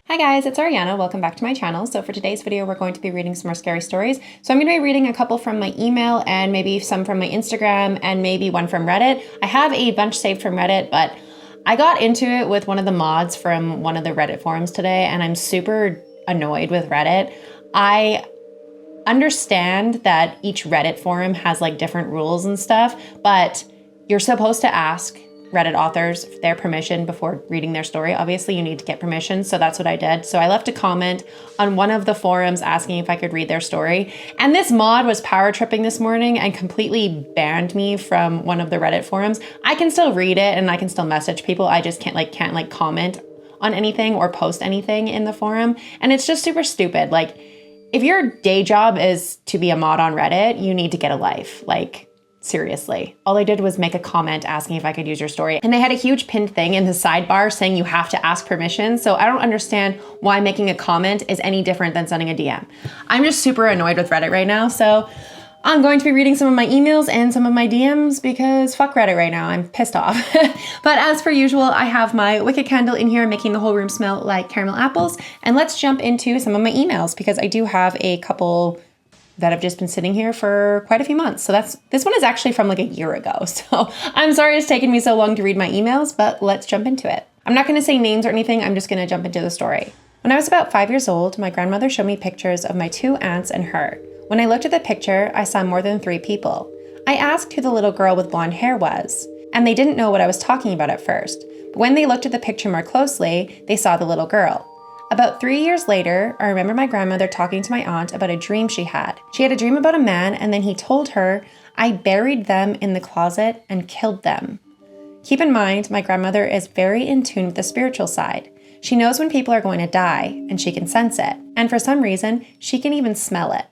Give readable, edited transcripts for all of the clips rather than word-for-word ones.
Hi guys, it's Ariana. Welcome back to my channel. So for today's video, we're going to be reading some more scary stories. So I'm going to be reading a couple from my email and maybe some from my Instagram and maybe one from Reddit. I have a bunch saved from Reddit, but I got into it with one of the mods from one of the Reddit forums today, and I'm super annoyed with Reddit. I understand that each Reddit forum has like different rules and stuff, but you're supposed to ask Reddit authors their permission before reading their story. Obviously, you need to get permission, so that's what I did. So I left a comment on one of the forums asking if I could read their story. And this mod was power tripping this morning and completely banned me from one of the Reddit forums. I can still read it and I can still message people. I just can't comment on anything or post anything in the forum. And it's just super stupid. Like, if your day job is to be a mod on Reddit, you need to get a life. Like, seriously. All I did was make a comment asking if I could use your story. And they had a huge pinned thing in the sidebar saying you have to ask permission. So I don't understand why making a comment is any different than sending a DM. I'm just super annoyed with Reddit right now. So I'm going to be reading some of my emails and some of my DMs because fuck Reddit right now. I'm pissed off. But as per usual, I have my wicked candle in here making the whole room smell like caramel apples. And let's jump into some of my emails because I do have a couple that have just been sitting here for quite a few months. So this one is actually from like a year ago. So I'm sorry it's taken me so long to read my emails, but let's jump into it. I'm not gonna say names or anything, I'm just gonna jump into the story. When I was about 5 years old, my grandmother showed me pictures of my 2 aunts and her. When I looked at the picture, I saw more than 3 people. I asked who the little girl with blonde hair was, and they didn't know what I was talking about at first. But when they looked at the picture more closely, they saw the little girl. About 3 years later, I remember my grandmother talking to my aunt about a dream she had. She had a dream about a man, and then he told her, I buried them in the closet and killed them. Keep in mind, my grandmother is very in tune with the spiritual side. She knows when people are going to die, and she can sense it. And for some reason, she can even smell it.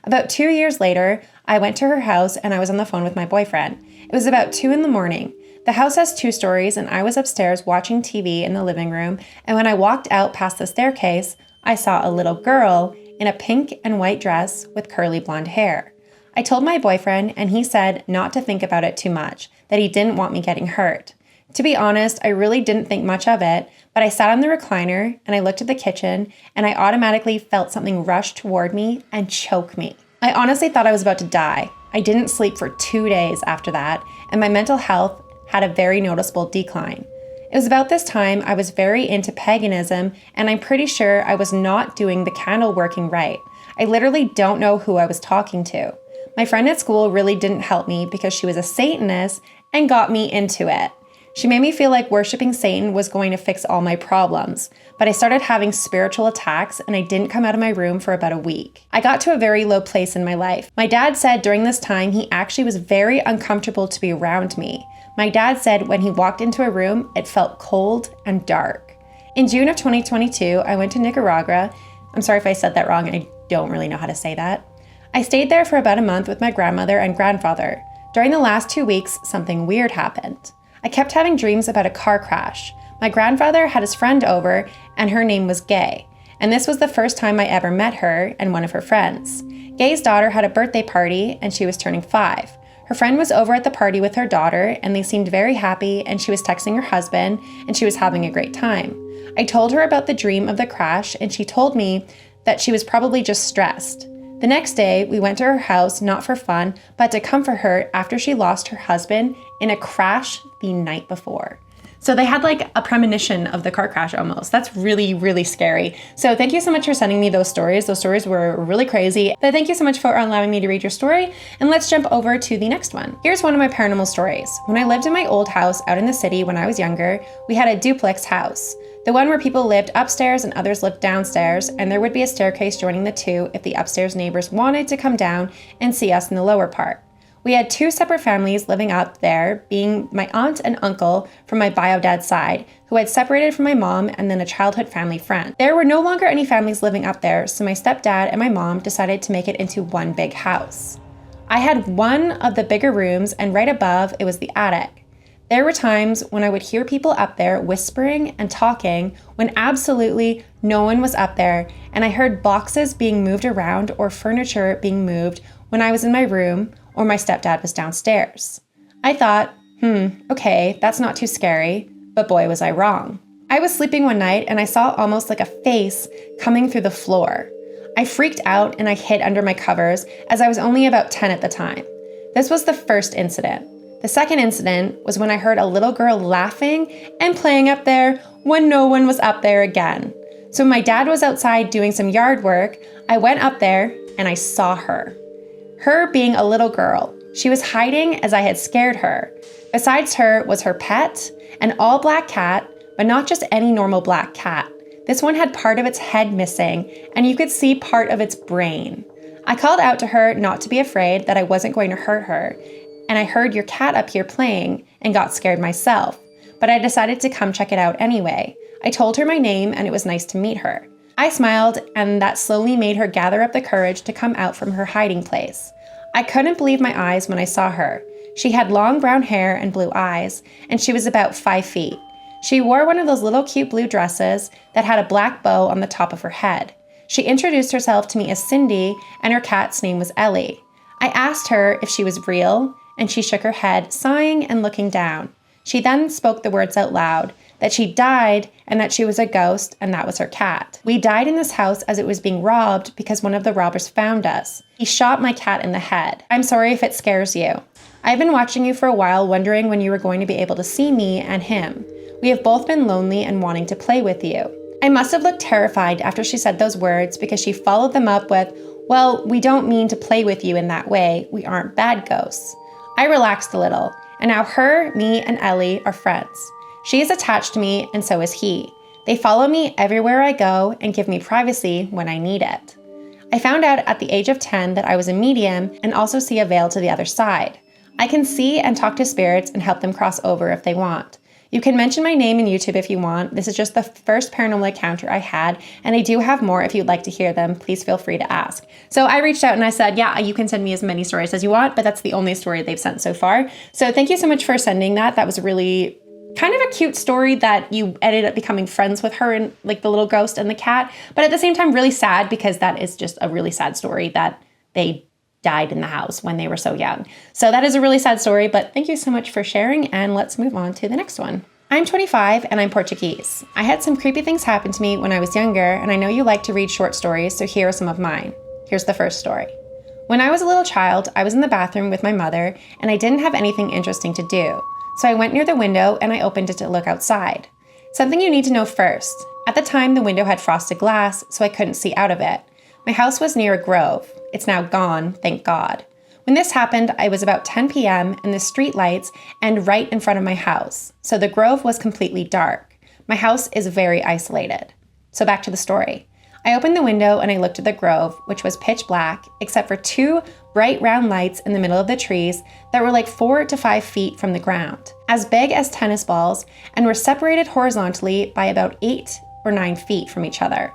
About 2 years later, I went to her house and I was on the phone with my boyfriend. It was about 2 a.m. The house has 2 stories and I was upstairs watching TV in the living room, and when I walked out past the staircase, I saw a little girl in a pink and white dress with curly blonde hair. I told my boyfriend and he said not to think about it too much, that he didn't want me getting hurt. To be honest, I really didn't think much of it, but I sat on the recliner and I looked at the kitchen and I automatically felt something rush toward me and choke me. I honestly thought I was about to die. I didn't sleep for 2 days after that, and my mental health had a very noticeable decline. It was about this time I was very into paganism, and I'm pretty sure I was not doing the candle working right. I literally don't know who I was talking to. My friend at school really didn't help me because she was a Satanist and got me into it. She made me feel like worshiping Satan was going to fix all my problems, but I started having spiritual attacks and I didn't come out of my room for about a week. I got to a very low place in my life. My dad said during this time he actually was very uncomfortable to be around me. My dad said when he walked into a room, it felt cold and dark. In June of 2022, I went to Nicaragua. I'm sorry if I said that wrong, I don't really know how to say that. I stayed there for about a month with my grandmother and grandfather. During the last 2 weeks, something weird happened. I kept having dreams about a car crash. My grandfather had his friend over, and her name was Gay. And this was the first time I ever met her and one of her friends. Gay's daughter had a birthday party, and she was turning 5. Her friend was over at the party with her daughter, and they seemed very happy, and she was texting her husband, and she was having a great time. I told her about the dream of the crash, and she told me that she was probably just stressed. The next day, we went to her house, not for fun, but to comfort her after she lost her husband in a crash the night before. So they had like a premonition of the car crash almost. That's really, really scary. So thank you so much for sending me those stories. Those stories were really crazy. But thank you so much for allowing me to read your story. And let's jump over to the next one. Here's one of my paranormal stories. When I lived in my old house out in the city when I was younger, we had a duplex house. The one where people lived upstairs and others lived downstairs, and there would be a staircase joining the two if the upstairs neighbors wanted to come down and see us in the lower part. We had 2 separate families living up there, being my aunt and uncle from my bio dad's side, who had separated from my mom, and then a childhood family friend. There were no longer any families living up there, so my stepdad and my mom decided to make it into one big house. I had one of the bigger rooms, and right above it was the attic. There were times when I would hear people up there whispering and talking when absolutely no one was up there, and I heard boxes being moved around or furniture being moved when I was in my room or my stepdad was downstairs. I thought, okay, that's not too scary, but boy was I wrong. I was sleeping one night and I saw almost like a face coming through the floor. I freaked out and I hid under my covers as I was only about 10 at the time. This was the first incident. The second incident was when I heard a little girl laughing and playing up there when no one was up there again. So when my dad was outside doing some yard work, I went up there and I saw her. Her being a little girl, she was hiding as I had scared her. Besides her was her pet, an all-black cat, but not just any normal black cat. This one had part of its head missing, and you could see part of its brain. I called out to her not to be afraid, that I wasn't going to hurt her, and I heard your cat up here playing and got scared myself, but I decided to come check it out anyway. I told her my name and it was nice to meet her. I smiled, and that slowly made her gather up the courage to come out from her hiding place. I couldn't believe my eyes when I saw her. She had long brown hair and blue eyes, and she was about 5 feet. She wore one of those little cute blue dresses that had a black bow on the top of her head. She introduced herself to me as Cindy, and her cat's name was Ellie. I asked her if she was real, and she shook her head, sighing and looking down. She then spoke the words out loud, that she died and that she was a ghost, and that was her cat. We died in this house as it was being robbed because one of the robbers found us. He shot my cat in the head. I'm sorry if it scares you. I've been watching you for a while, wondering when you were going to be able to see me and him. We have both been lonely and wanting to play with you. I must have looked terrified after she said those words, because she followed them up with, well, we don't mean to play with you in that way. We aren't bad ghosts. I relaxed a little, and now her, me, and Ellie are friends. She is attached to me, and so is he. They follow me everywhere I go and give me privacy when I need it. I found out at the age of 10 that I was a medium and also see a veil to the other side. I can see and talk to spirits and help them cross over if they want. You can mention my name in YouTube if you want. This is just the first paranormal encounter I had, and I do have more if you'd like to hear them. Please feel free to ask. So I reached out and I said, yeah, you can send me as many stories as you want, but that's the only story they've sent so far. So thank you so much for sending that. That was really kind of a cute story that you ended up becoming friends with her and like the little ghost and the cat, but at the same time really sad, because that is just a really sad story that they died in the house when they were so young. So that is a really sad story, but thank you so much for sharing, and let's move on to the next one. I'm 25 and I'm Portuguese. I had some creepy things happen to me when I was younger, and I know you like to read short stories, so here are some of mine. Here's the first story. When I was a little child, I was in the bathroom with my mother, and I didn't have anything interesting to do. So I went near the window and I opened it to look outside. Something you need to know first. At the time, the window had frosted glass, so I couldn't see out of it. My house was near a grove. It's now gone, thank God. When this happened, I was about 10 p.m. and the street lights and right in front of my house. So the grove was completely dark. My house is very isolated. So back to the story. I opened the window and I looked at the grove, which was pitch black, except for 2 bright round lights in the middle of the trees that were like 4 to 5 feet from the ground, as big as tennis balls, and were separated horizontally by about 8 or 9 feet from each other.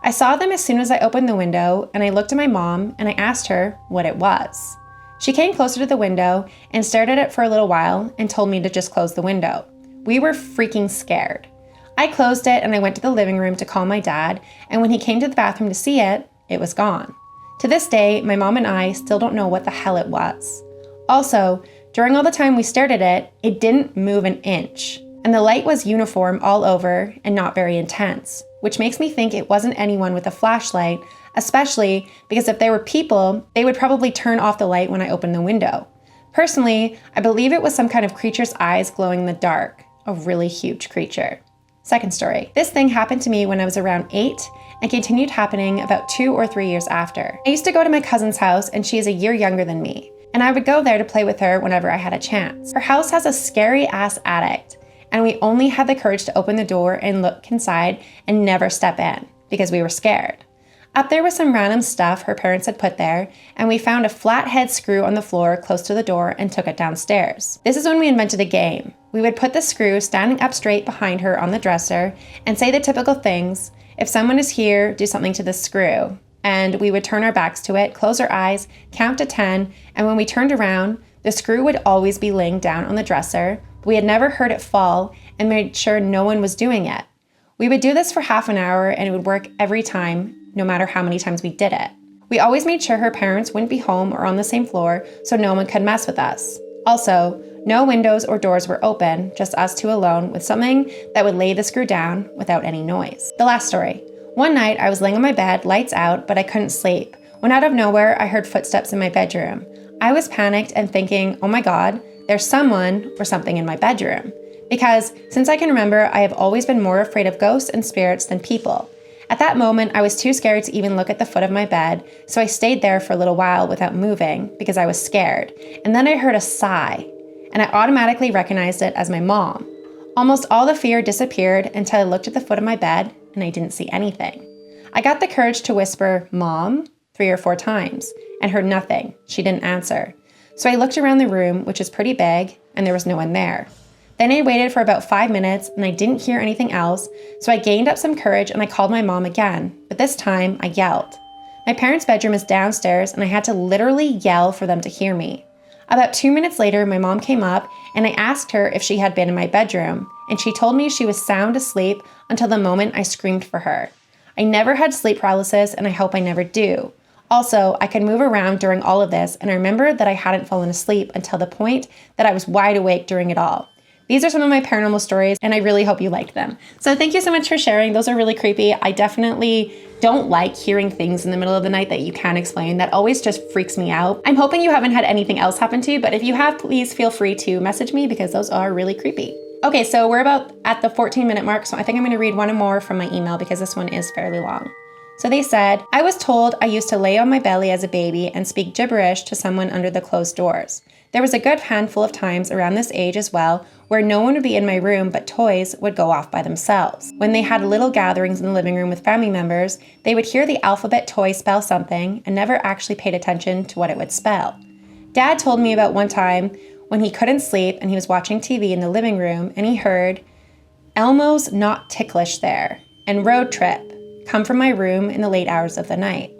I saw them as soon as I opened the window, and I looked at my mom and I asked her what it was. She came closer to the window and stared at it for a little while and told me to just close the window. We were freaking scared. I closed it and I went to the living room to call my dad, and when he came to the bathroom to see it, it was gone. To this day, my mom and I still don't know what the hell it was. Also, during all the time we stared at it, it didn't move an inch, and the light was uniform all over and not very intense, which makes me think it wasn't anyone with a flashlight, especially because if they were people, they would probably turn off the light when I opened the window. Personally, I believe it was some kind of creature's eyes glowing in the dark, a really huge creature. Second story. This thing happened to me when I was around 8 and continued happening about 2 or 3 years after. I used to go to my cousin's house, and she is a year younger than me, and I would go there to play with her whenever I had a chance. Her house has a scary ass attic, and we only had the courage to open the door and look inside and never step in because we were scared. Up there was some random stuff her parents had put there, and we found a flathead screw on the floor close to the door and took it downstairs. This is when we invented a game. We would put the screw standing up straight behind her on the dresser and say the typical things. If someone is here, do something to the screw. And we would turn our backs to it, close our eyes, count to 10, and when we turned around, the screw would always be laying down on the dresser. We had never heard it fall and made sure no one was doing it. We would do this for half an hour, and it would work every time, no matter how many times we did it. We always made sure her parents wouldn't be home or on the same floor so no one could mess with us. Also, No windows or doors were open, just us two alone with something that would lay the screw down without any noise. The last story. One night, I was laying on my bed, lights out, but I couldn't sleep. When out of nowhere, I heard footsteps in my bedroom. I was panicked and thinking, oh my God, there's someone or something in my bedroom. Because since I can remember, I have always been more afraid of ghosts and spirits than people. At that moment, I was too scared to even look at the foot of my bed, so I stayed there for a little while without moving because I was scared. And then I heard a sigh, and I automatically recognized it as my mom. Almost all the fear disappeared until I looked at the foot of my bed and I didn't see anything. I got the courage to whisper, "Mom," 3 or 4 times, and heard nothing. She didn't answer. So I looked around the room, which is pretty big, and there was no one there. Then I waited for about 5 minutes and I didn't hear anything else, so I gained up some courage and I called my mom again, but this time I yelled. My parents' bedroom is downstairs and I had to literally yell for them to hear me. About 2 minutes later, my mom came up and I asked her if she had been in my bedroom, and she told me she was sound asleep until the moment I screamed for her. I never had sleep paralysis and I hope I never do. Also, I could move around during all of this, and I remembered that I hadn't fallen asleep until the point that I was wide awake during it all. These are some of my paranormal stories, and I really hope you liked them. So thank you so much for sharing. Those are really creepy. I definitely don't like hearing things in the middle of the night that you can't explain. That always just freaks me out. I'm hoping you haven't had anything else happen to you, but if you have, please feel free to message me because those are really creepy. Okay, so we're about at the 14-minute mark, so I think I'm gonna read one more from my email because this one is fairly long. So they said, I was told I used to lay on my belly as a baby and speak gibberish to someone under the closed doors. There was a good handful of times around this age as well where no one would be in my room but toys would go off by themselves. When they had little gatherings in the living room with family members, they would hear the alphabet toy spell something and never actually paid attention to what it would spell. Dad told me about one time when he couldn't sleep and he was watching TV in the living room and he heard, "Elmo's not ticklish there," and "Road Trip" come from my room in the late hours of the night.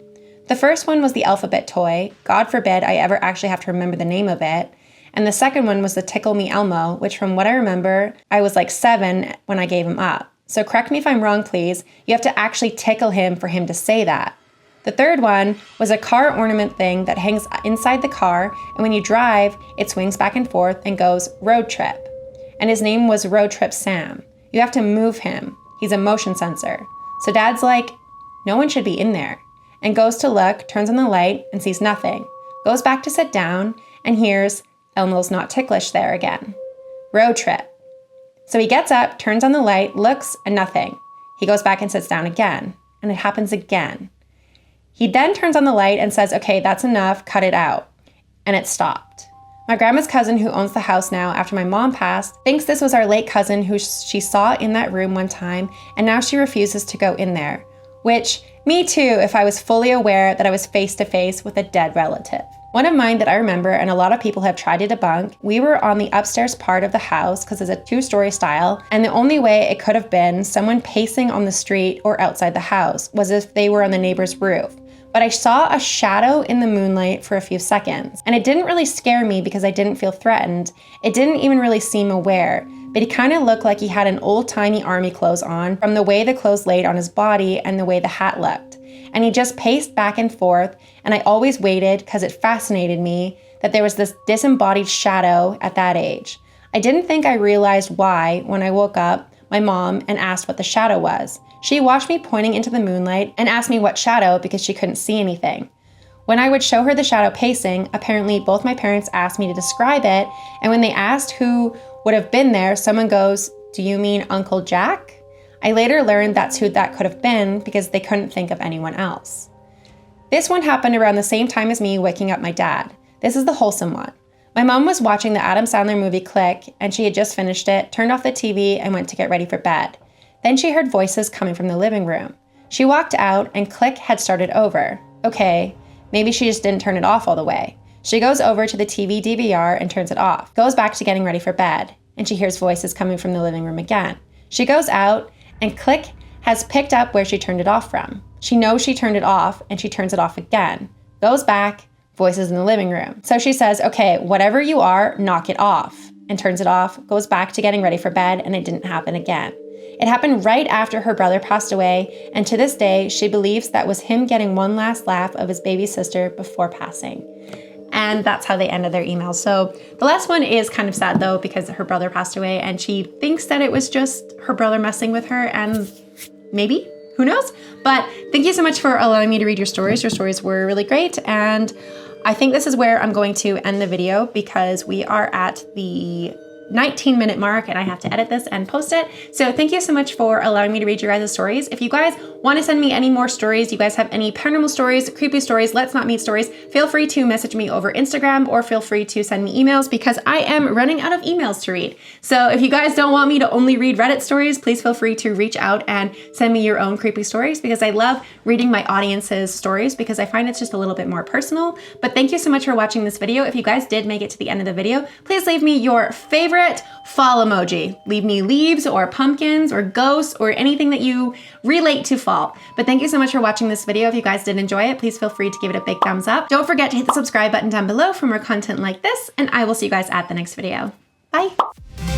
The first one was the alphabet toy. God forbid I ever actually have to remember the name of it. And the second one was the Tickle Me Elmo, which from what I remember, I was like 7 when I gave him up. So correct me if I'm wrong, please. You have to actually tickle him for him to say that. The third one was a car ornament thing that hangs inside the car, and when you drive, it swings back and forth and goes road trip. And his name was Road Trip Sam. You have to move him. He's a motion sensor. So Dad's like, no one should be in there, and goes to look, turns on the light, and sees nothing. Goes back to sit down, and hears, "Elmo's not ticklish there" again. Road trip. So he gets up, turns on the light, looks, and nothing. He goes back and sits down again, and it happens again. He then turns on the light and says, "Okay, that's enough, cut it out." And it stopped. My grandma's cousin, who owns the house now after my mom passed, thinks this was our late cousin who she saw in that room one time, and now she refuses to go in there. Which, me too, if I was fully aware that I was face to face with a dead relative. One of mine that I remember, and a lot of people have tried to debunk, we were on the upstairs part of the house because it's a 2-story style, and the only way it could have been someone pacing on the street or outside the house was if they were on the neighbor's roof. But I saw a shadow in the moonlight for a few seconds, and it didn't really scare me because I didn't feel threatened. It didn't even really seem aware, but he kind of looked like he had an old-timey army clothes on from the way the clothes laid on his body and the way the hat looked. And he just paced back and forth, and I always waited because it fascinated me that there was this disembodied shadow at that age. I didn't think I realized why when I woke up my mom and asked what the shadow was. She watched me pointing into the moonlight and asked me what shadow because she couldn't see anything. When I would show her the shadow pacing, apparently both my parents asked me to describe it, and when they asked who would have been there, someone goes, "Do you mean Uncle Jack?" I later learned that's who that could have been because they couldn't think of anyone else. This one happened around the same time as me waking up my dad. This is the wholesome one. My mom was watching the Adam Sandler movie Click, and she had just finished it, turned off the TV, and went to get ready for bed. Then she heard voices coming from the living room. She walked out, and Click had started over. Okay, maybe she just didn't turn it off all the way. She goes over to the TV DVR and turns it off, goes back to getting ready for bed, and she hears voices coming from the living room again. She goes out, and Click has picked up where she turned it off from. She knows she turned it off, and she turns it off again. Goes back, voices in the living room. So she says, "Okay, whatever you are, knock it off," and turns it off, goes back to getting ready for bed, and it didn't happen again. It happened right after her brother passed away, and to this day, she believes that was him getting one last laugh of his baby sister before passing. And that's how they ended their email. So the last one is kind of sad though, because her brother passed away and she thinks that it was just her brother messing with her, and maybe, who knows? But thank you so much for allowing me to read your stories. Your stories were really great. And I think this is where I'm going to end the video because we are at the 19-minute mark and I have to edit this and post it. So thank you so much for allowing me to read your guys' stories. If you guys want to send me any more stories, you guys have any paranormal stories, creepy stories, let's not meet stories, feel free to message me over Instagram or feel free to send me emails because I am running out of emails to read. So if you guys don't want me to only read Reddit stories, please feel free to reach out and send me your own creepy stories because I love reading my audience's stories because I find it's just a little bit more personal. But thank you so much for watching this video. If you guys did make it to the end of the video, please leave me your favorite fall emoji. Leave me leaves or pumpkins or ghosts or anything that you relate to fall. But thank you so much for watching this video. If you guys did enjoy it, please feel free to give it a big thumbs up. Don't forget to hit the subscribe button down below for more content like this, and I will see you guys at the next video. Bye.